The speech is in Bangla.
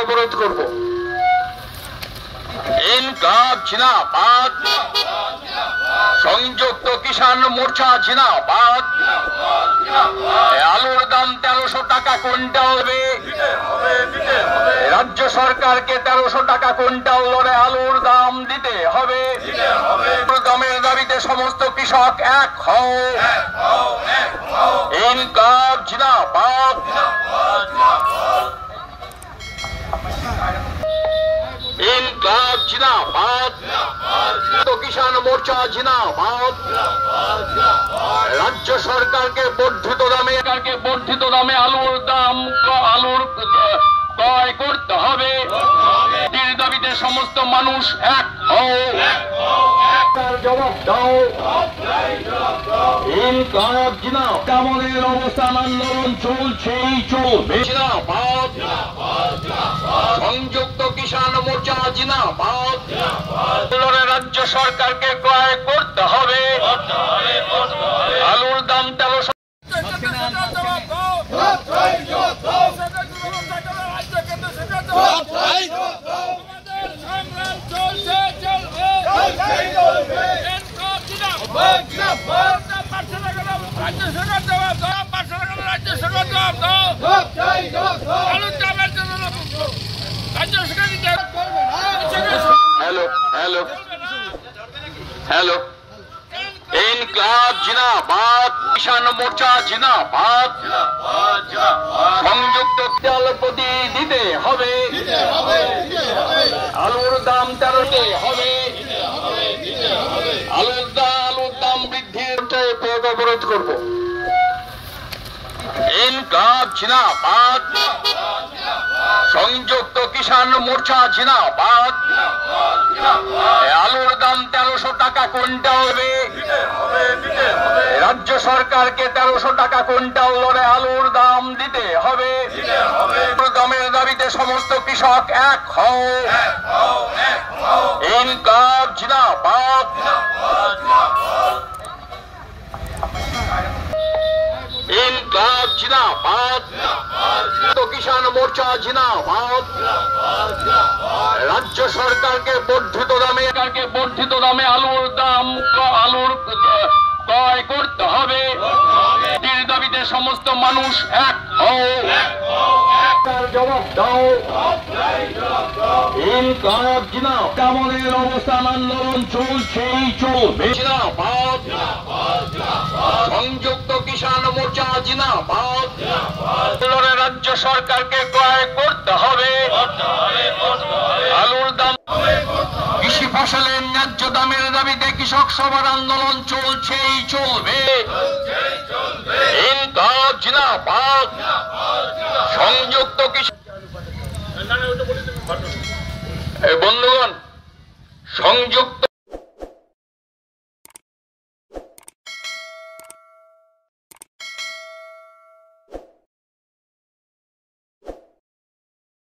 অবরোধ করব। ইনকলাব জিন্দাবাদ, সংযুক্ত কিষাণ মোর্চা জিন্দাবাদ। আলুর দাম 1300 টাকা কুইন্টাল হবে। রাজ্য সরকারকে 1300 টাকা কুইন্টাল দরে আলুর দাম দিতে হবে। দামের দাবিতে সমস্ত কৃষক এক হও। ইনকলাব জিন্দাবাদ। ইনকলাব জিন্দাবাদ, কিষাণ মোর্চা জিন্দাবাদ। রাজ্য সরকারকে বর্ধিত দামে আলুর ক্রয় করতে হবে। এর দাবিতে সমস্ত মানুষ এক হও। জবাব দাও। ইনকলাব জিন্দাবাদ। আমাদের অবস্থান আন্দোলন চলছেই চলবে। জিন্দাবাদ, সংযুক্ত কিষাণ মোর্চা জিন্দাবাদ। রাজ্য সরকারকে ক্রয় করতে হবে। আলুর দাম 1300। হ্যালো, ইনকলাব জিন্দাবাদ, কিষাণ মোর্চা জিন্দাবাদ। সংযুক্ত তেল প্রতি দিতে হবে। আলুর দাম 1300 হবে। আলুর দাম বৃদ্ধির অবরোধ করব। ইনকলাব জিন্দাবাদ, সংযুক্ত কিষাণ মোর্চা জিন্দাবাদ। আলুর দাম 1300 টাকা কুইন্টাল হবে। রাজ্য সরকারকে 1300 টাকা কুইন্টাল দরে আলুর দাম দিতে হবে। দামের দাবিতে সমস্ত কৃষক এক হও। ইনকলাব জিন্দাবাদ। ইনকলাব জিন্দাবাদ, কিষাণ মোর্চা জিন্দাবাদ। রাজ্য সরকারকে বর্ধিত দামে আলুর ক্রয় করতে হবে। এর দাবিতে সমস্ত মানুষ এক হও। জবাব দাও। ইনকলাব জিন্দাবাদ। আমাদের অবস্থান আন্দোলন চলছেই চলবে। জিন্দাবাদ, সংযুক্ত কিষাণ মোর্চা জিন্দাবাদ। রাজ্য সরকারকে ক্রয় করতে হবে। আলুর দাম, কৃষি ফসলের ন্যায্য দামের দাবিতে কৃষক সভার আন্দোলন চলছেই চলবে। ইনকলাব জিন্দাবাদ, সংযুক্ত বন্ধুগণ, সংযুক্ত